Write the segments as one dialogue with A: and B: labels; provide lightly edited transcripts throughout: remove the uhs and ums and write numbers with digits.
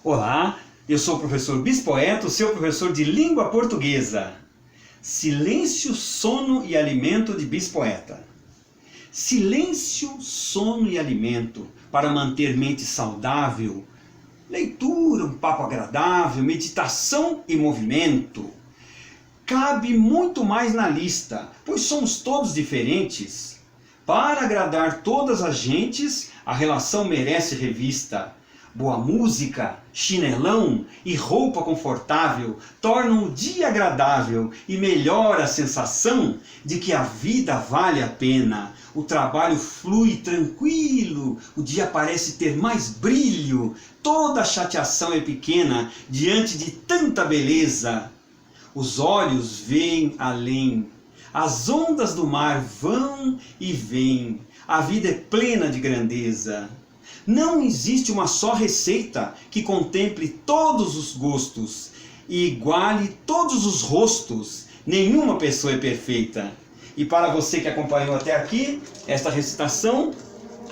A: Olá, eu sou o professor Bispoeto, seu professor de língua portuguesa. Silêncio, sono e alimento de Bispoeta. Silêncio, sono e alimento para manter mente saudável. Leitura, um papo agradável, meditação e movimento. Cabe muito mais na lista, pois somos todos diferentes. Para agradar todas as gentes, a relação merece revista. Boa música, chinelão e roupa confortável tornam o dia agradável e melhora a sensação de que a vida vale a pena. O trabalho flui tranquilo, o dia parece ter mais brilho, toda chateação é pequena diante de tanta beleza. Os olhos veem além, as ondas do mar vão e vêm, a vida é plena de grandeza. Não existe uma só receita que contemple todos os gostos e iguale todos os rostos. Nenhuma pessoa é perfeita. E para você que acompanhou até aqui esta recitação,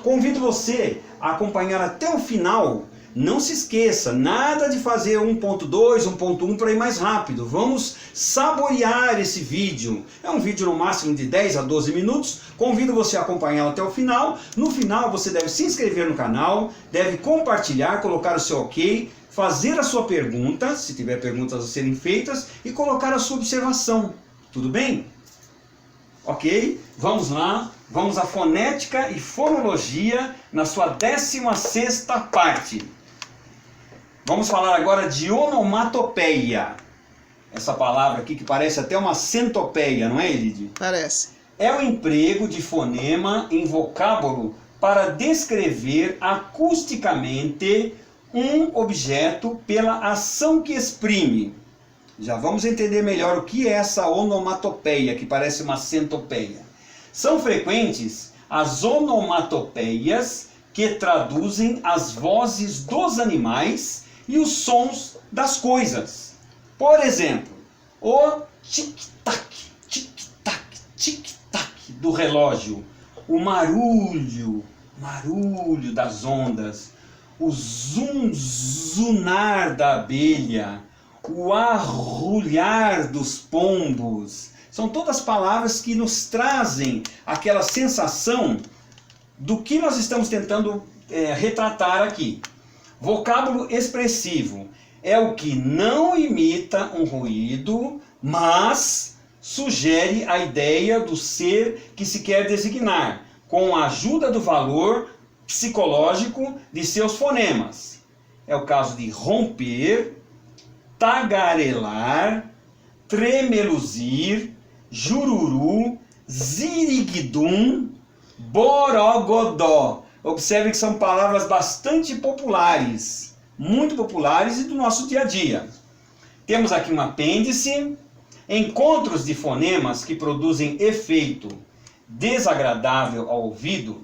A: convido você a acompanhar até o final. Não se esqueça, nada de fazer 1.2, 1.1 para ir mais rápido. Vamos saborear esse vídeo. É um vídeo no máximo de 10 a 12 minutos. Convido você a acompanhá-lo até o final. No final você deve se inscrever no canal, deve compartilhar, colocar o seu ok, fazer a sua pergunta, se tiver perguntas a serem feitas, e colocar a sua observação. Tudo bem? Ok? Vamos lá. Vamos à fonética e fonologia na sua 16ª parte. Vamos falar agora de onomatopeia. Essa palavra aqui que parece até uma centopeia, não é, Elidio?
B: Parece.
A: É o emprego de fonema em vocábulo para descrever acusticamente um objeto pela ação que exprime. Já vamos entender melhor o que é essa onomatopeia, que parece uma centopeia. São frequentes as onomatopeias que traduzem as vozes dos animais e os sons das coisas. Por exemplo, o tic-tac, tic-tac, tic-tac do relógio, o marulho das ondas, o zunzunar da abelha, o arrulhar dos pombos. São todas palavras que nos trazem aquela sensação do que nós estamos tentando retratar aqui. Vocábulo expressivo é o que não imita um ruído, mas sugere a ideia do ser que se quer designar, com a ajuda do valor psicológico de seus fonemas. É o caso de romper, tagarelar, tremeluzir, jururu, ziriguidum, borogodó. Observe que são palavras bastante populares, muito populares e do nosso dia a dia. Temos aqui um apêndice, encontros de fonemas que produzem efeito desagradável ao ouvido.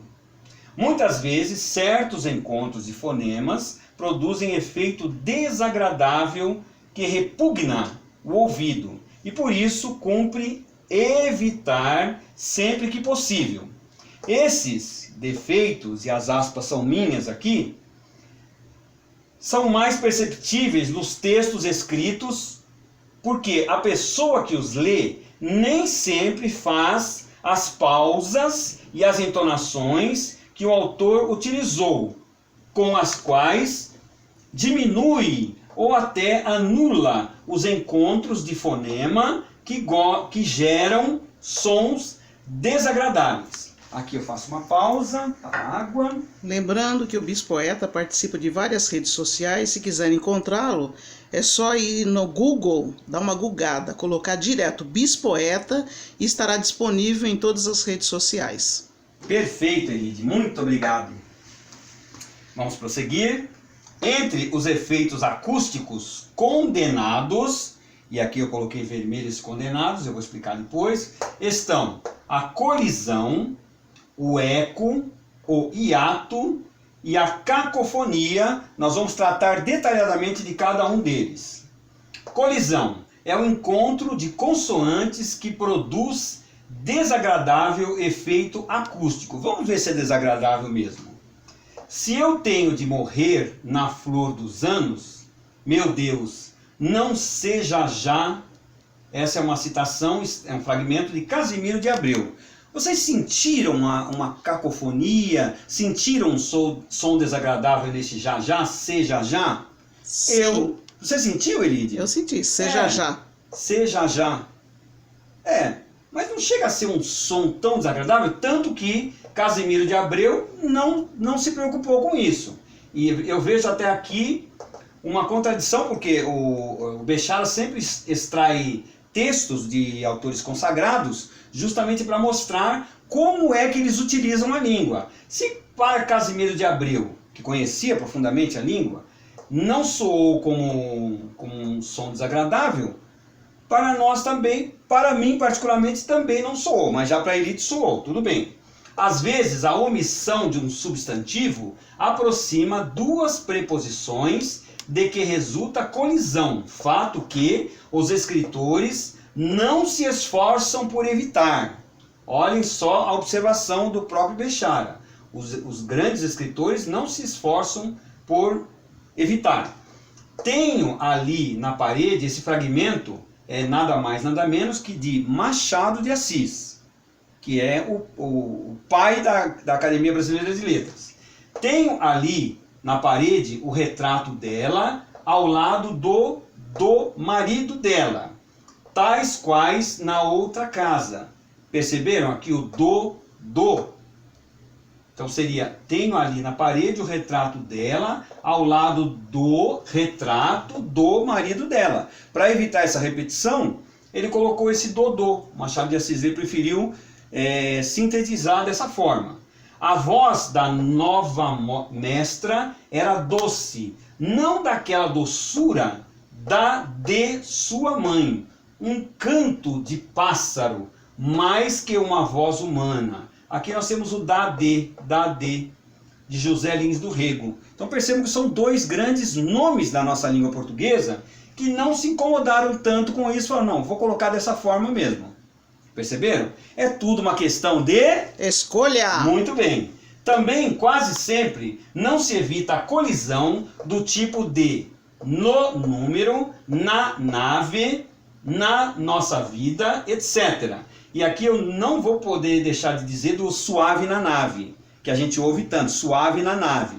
A: Muitas vezes, certos encontros de fonemas produzem efeito desagradável que repugna o ouvido e por isso cumpre evitar sempre que possível. Esses defeitos, e as aspas são minhas aqui, são mais perceptíveis nos textos escritos porque a pessoa que os lê nem sempre faz as pausas e as entonações que o autor utilizou, com as quais diminui ou até anula os encontros de fonema que geram sons desagradáveis. Aqui eu faço uma pausa, a água.
B: Lembrando que o Bispoeta participa de várias redes sociais. Se quiser encontrá-lo, é só ir no Google, dar uma googada, colocar direto Bispoeta e estará disponível em todas as redes sociais.
A: Perfeito, Elidio. Muito obrigado. Vamos prosseguir. Entre os efeitos acústicos condenados, e aqui eu coloquei vermelho esses condenados, eu vou explicar depois, estão a colisão, o eco, o hiato e a cacofonia. Nós vamos tratar detalhadamente de cada um deles. Colisão é o encontro de consoantes que produz desagradável efeito acústico. Vamos ver se é desagradável mesmo. Se eu tenho de morrer na flor dos anos, meu Deus, não seja já. Essa é uma citação, é um fragmento de Casimiro de Abreu. Vocês sentiram uma cacofonia? Sentiram um som desagradável nesse já já? Seja já?
B: Sim.
A: Você sentiu, Elide?
B: Eu senti, seja já.
A: Seja já. Mas não chega a ser um som tão desagradável, tanto que Casimiro de Abreu não se preocupou com isso. E eu vejo até aqui uma contradição, porque o Bechara sempre extrai textos de autores consagrados, justamente para mostrar como é que eles utilizam a língua. Se para Casimiro de Abreu, que conhecia profundamente a língua, não soou como um som desagradável, para nós também, para mim particularmente também não soou, mas já para a elite soou, tudo bem. Às vezes a omissão de um substantivo aproxima duas preposições de que resulta colisão, fato que os escritores não se esforçam por evitar. Olhem só a observação do próprio Bechara. Os grandes escritores não se esforçam por evitar. Tenho ali na parede esse fragmento, nada mais nada menos que de Machado de Assis, que é o pai da Academia Brasileira de Letras. Tenho ali na parede o retrato dela ao lado do marido dela, tais quais na outra casa. Perceberam aqui o do? Então seria, tenho ali na parede o retrato dela ao lado do retrato do marido dela. Para evitar essa repetição, ele colocou esse dodô. Machado de Assis ele preferiu sintetizar dessa forma. A voz da nova mestra era doce, não daquela doçura de sua mãe, um canto de pássaro, mais que uma voz humana. Aqui nós temos o de José Lins do Rego. Então percebam que são dois grandes nomes da nossa língua portuguesa que não se incomodaram tanto com isso, falaram, não, vou colocar dessa forma mesmo. Perceberam? É tudo uma questão de
B: escolha.
A: Muito bem. Também, quase sempre, não se evita a colisão do tipo de no número, na nave, na nossa vida, etc. E aqui eu não vou poder deixar de dizer do suave na nave, que a gente ouve tanto, suave na nave.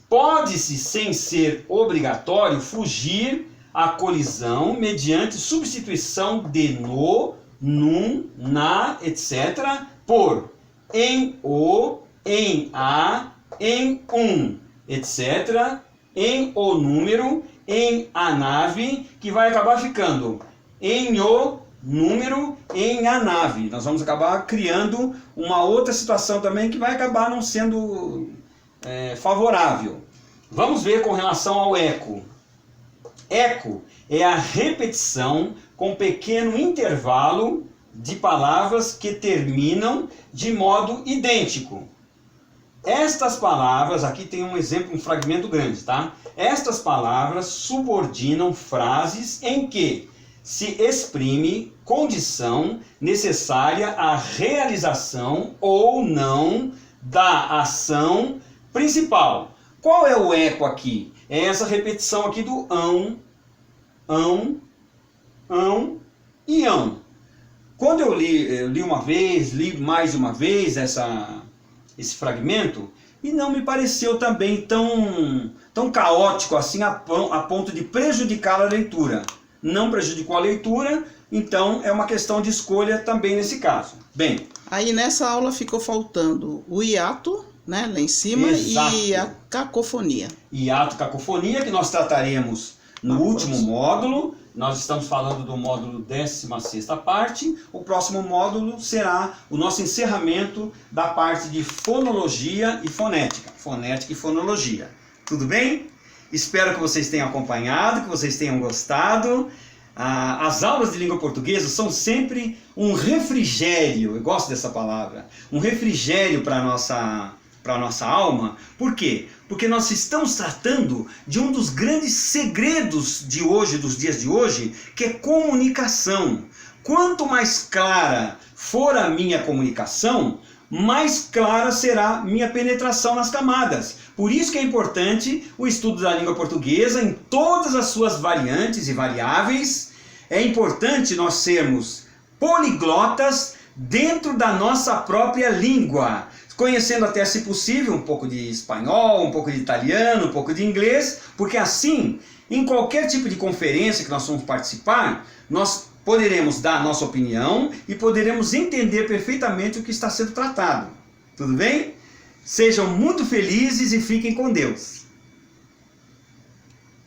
A: Pode-se, sem ser obrigatório, fugir à colisão mediante substituição de no, num, na, etc. por em o, em a, em um, etc. Em o número, em a nave, que vai acabar ficando em o número, em a nave. Nós vamos acabar criando uma outra situação também que vai acabar não sendo favorável. Vamos ver com relação ao eco. Eco é a repetição com pequeno intervalo de palavras que terminam de modo idêntico. Estas palavras, aqui tem um exemplo, um fragmento grande, tá? Estas palavras subordinam frases em que se exprime condição necessária à realização ou não da ação principal. Qual é o eco aqui? É essa repetição aqui do ão e ão. Quando eu li uma vez, li mais de uma vez esse fragmento, e não me pareceu também tão caótico assim a ponto de prejudicar a leitura. Não prejudicou a leitura, então é uma questão de escolha também nesse caso. Bem,
B: aí nessa aula ficou faltando o hiato, né, lá em cima,
A: exato.
B: E a cacofonia.
A: Hiato, cacofonia, que nós trataremos no último módulo. Nós estamos falando do módulo 16ª parte. O próximo módulo será o nosso encerramento da parte de fonologia e fonética. Fonética e fonologia. Tudo bem? Espero que vocês tenham acompanhado, que vocês tenham gostado. As aulas de língua portuguesa são sempre um refrigério, eu gosto dessa palavra, um refrigério para a nossa alma. Por quê? Porque nós estamos tratando de um dos grandes segredos de hoje, dos dias de hoje, que é comunicação. Quanto mais clara for a minha comunicação, mais clara será minha penetração nas camadas. Por isso que é importante o estudo da língua portuguesa em todas as suas variantes e variáveis. É importante nós sermos poliglotas dentro da nossa própria língua, conhecendo até, se possível, um pouco de espanhol, um pouco de italiano, um pouco de inglês, porque assim, em qualquer tipo de conferência que nós vamos participar, nós poderemos dar a nossa opinião e poderemos entender perfeitamente o que está sendo tratado. Tudo bem? Sejam muito felizes e fiquem com Deus.